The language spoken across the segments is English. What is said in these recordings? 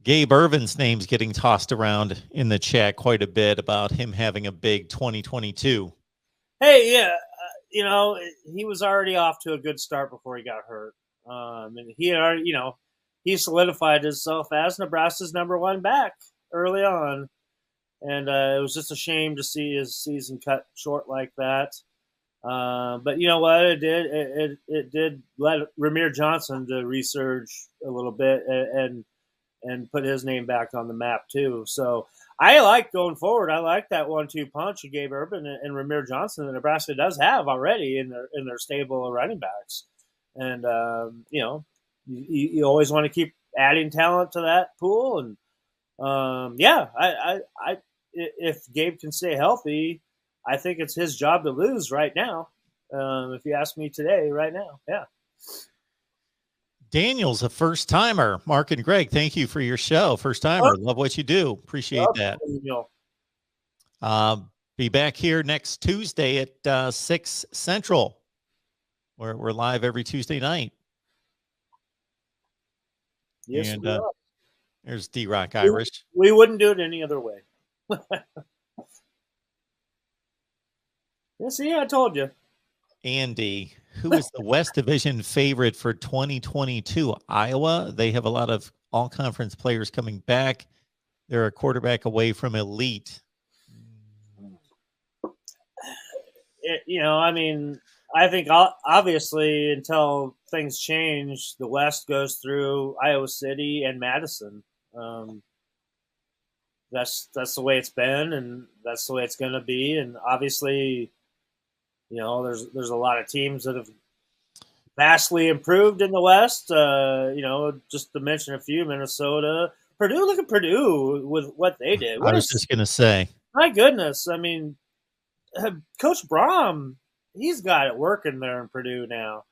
Gabe Ervin's name's getting tossed around in the chat quite a bit about him having a big 2022. Hey, yeah, he was already off to a good start before he got hurt. And he already, he solidified himself as Nebraska's #1 back early on. And it was just a shame to see his season cut short like that. But you know what? It did let Rahmir Johnson to resurge a little bit and put his name back on the map too. So I like going forward. I like that 1-2 punch of Gabe Ervin and Rahmir Johnson that Nebraska does have already in their stable of running backs. And you always want to keep adding talent to that pool. And I if Gabe can stay healthy, I think it's his job to lose right now. If you ask me today, right now, yeah. Daniel's a first timer. Mark and Greg, thank you for your show. First timer. Love what you do. Appreciate that. Be back here next Tuesday at 6 Central. We're live every Tuesday night. Yes, and there's D-Rock Irish. We wouldn't do it any other way. Yeah, see, I told you. Andy, who is the West Division favorite for 2022? Iowa. They have a lot of all-conference players coming back. They're a quarterback away from elite. I think obviously until things change, the West goes through Iowa City and Madison. That's the way it's been, and that's the way it's going to be. And obviously, there's a lot of teams that have vastly improved in the West. Just to mention a few: Minnesota, Purdue. Look at Purdue with what they did. I was just going to say, my goodness. I mean, Coach Braum, he's got it working there in Purdue now.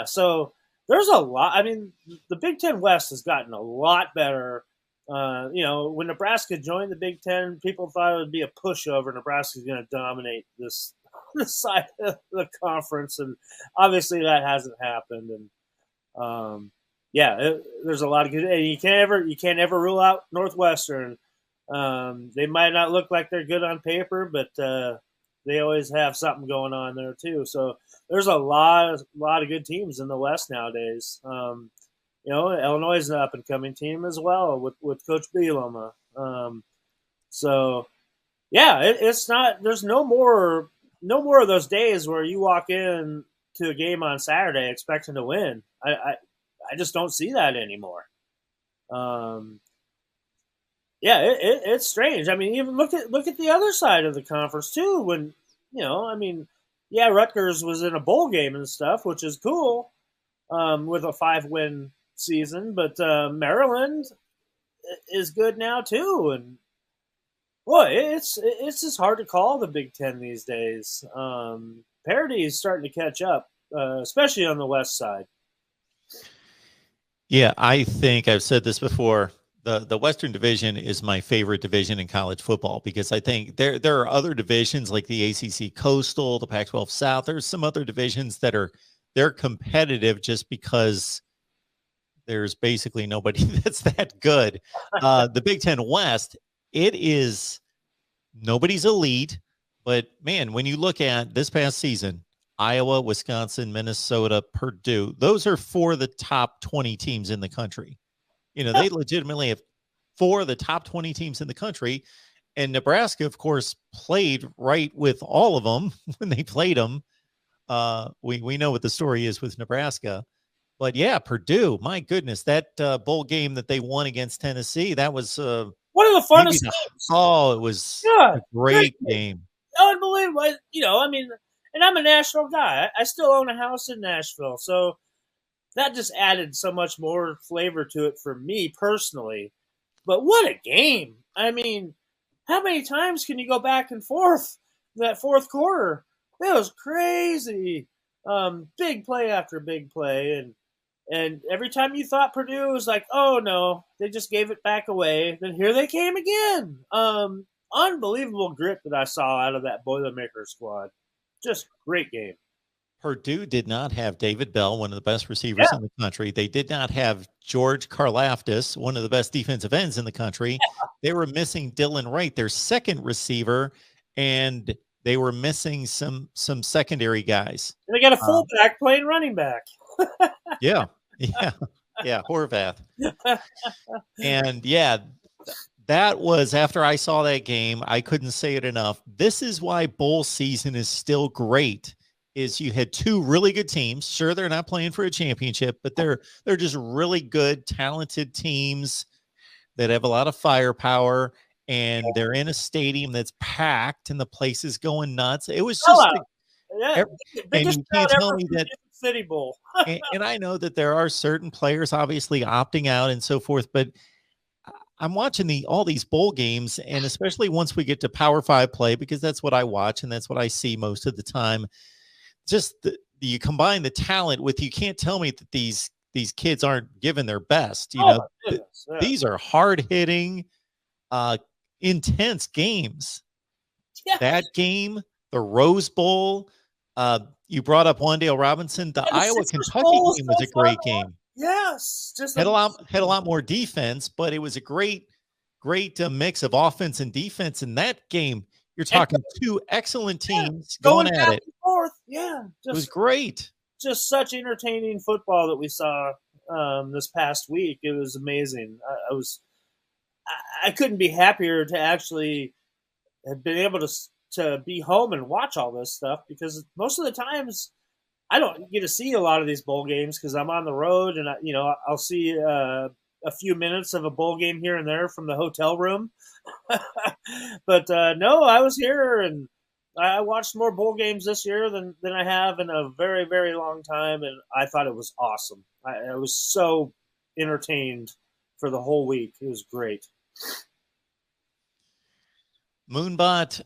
So there's a lot. I mean, the Big Ten West has gotten a lot better. When Nebraska joined the Big Ten, people thought it would be a pushover. Nebraska's going to dominate this side of the conference, and obviously that hasn't happened. And there's a lot of good. And you can't ever rule out Northwestern. They might not look like they're good on paper, but they always have something going on there too. So there's a lot of good teams in the West nowadays. Illinois is an up and coming team as well with Coach Bielema. It's not. There's no more of those days where you walk in to a game on Saturday expecting to win. I just don't see that anymore. It's strange. I mean, even look at the other side of the conference too. When Rutgers was in a bowl game and stuff, which is cool, with a 5-win season. But Maryland is good now too, and boy, it's just hard to call the Big Ten these days. Parity is starting to catch up, especially on the West side. Yeah, I think I've said this before. The Western Division is my favorite division in college football because I think there are other divisions like the ACC Coastal, the Pac-12 South. There's some other divisions that they're competitive just because there's basically nobody that's that good. The Big Ten West, it is nobody's elite, but man, when you look at this past season, Iowa, Wisconsin, Minnesota, Purdue, those are 4 of the top 20 teams in the country. They legitimately have 4 of the top 20 teams in the country. And Nebraska, of course, played right with all of them when they played them. We know what the story is with Nebraska. But, yeah, Purdue, my goodness, that bowl game that they won against Tennessee, that was one of the funnest games. Oh, it was a great game. Unbelievable. And I'm a Nashville guy. I still own a house in Nashville. So that just added so much more flavor to it for me personally. But what a game. I mean, how many times can you go back and forth in that fourth quarter? It was crazy. Big play after big play. And every time you thought Purdue was like, oh, no, they just gave it back away. Then here they came again. Unbelievable grit that I saw out of that Boilermaker squad. Just great game. Purdue did not have David Bell, one of the best receivers Yeah, in the country. They did not have George Karlaftis, one of the best defensive ends in the country. They were missing Dylan Wright, their second receiver, and they were missing some secondary guys. and they got a Um, fullback playing running back. yeah, yeah, yeah, Horvath. And yeah, that was after I saw that game. I couldn't say it enough. This is why bowl season is still great. Is you had two really good teams. Sure, they're not playing for a championship, but they're just really good, talented teams that have a lot of firepower, and they're in a stadium that's packed, and the place is going nuts. It was just, Yeah, and biggest you crowd can't tell ever me for that. City Bowl. And I know that there are certain players obviously opting out and so forth, but I'm watching all these bowl games, and especially once we get to Power Five play, because that's what I watch and that's what I see most of the time. Just you combine the talent with, you can't tell me that these kids aren't giving their best. These are hard hitting, intense games. Yeah. That game, the Rose Bowl. You brought up Wandale Robinson. The Iowa Kentucky game was a great game. Yes, just had a lot more defense, but it was a great mix of offense and defense in that game. You're talking two excellent teams going at it. Forth. Yeah, it was great. Just such entertaining football that we saw this past week. It was amazing. I couldn't be happier to actually have been able to be home and watch all this stuff, because most of the times I don't get to see a lot of these bowl games because I'm on the road, and I'll see a few minutes of a bowl game here and there from the hotel room. But no, I was here, and I watched more bowl games this year than I have in a very, very long time, and I thought it was awesome. I was so entertained for the whole week. It was great. Moonbot,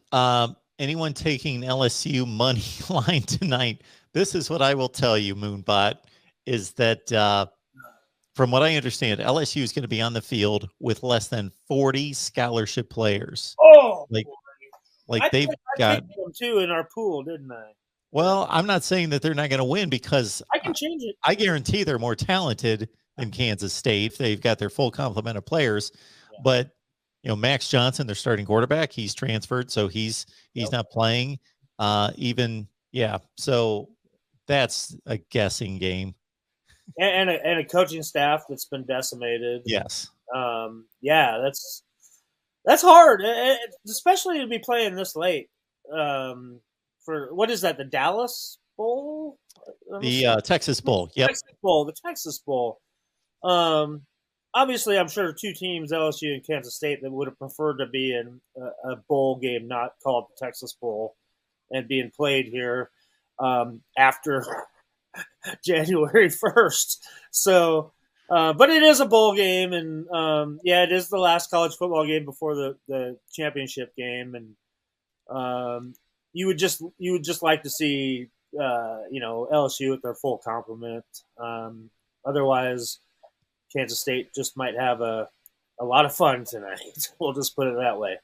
anyone taking LSU money line tonight? This is what I will tell you, Moonbot, is that from what I understand, LSU is going to be on the field with less than 40 scholarship players. Oh, like they've got them too in our pool, didn't I? Well, I'm not saying that they're not going to win, because I can change it. I guarantee they're more talented than Kansas State. They've got their full complement of players, but Max Johnson, their starting quarterback, he's transferred, so he's not playing. So that's a guessing game. And a coaching staff that's been decimated. Yes. That's hard, especially to be playing this late. For what is that? The Dallas Bowl? The Texas Bowl. Yep. The Texas Bowl. Obviously, I'm sure two teams, LSU and Kansas State, that would have preferred to be in a bowl game not called the Texas Bowl and being played here after January 1st. So, but it is a bowl game, and it is the last college football game before the championship game, and you would just like to see LSU with their full complement. Otherwise, Kansas State just might have a lot of fun tonight. We'll just put it that way.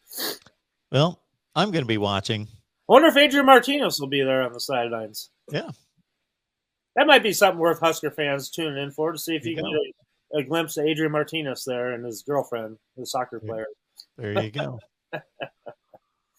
Well, I'm going to be watching. I wonder if Adrian Martinez will be there on the sidelines. Yeah. That might be something worth Husker fans tuning in for, to see if you can get a glimpse of Adrian Martinez there and his girlfriend, his soccer player. There you go.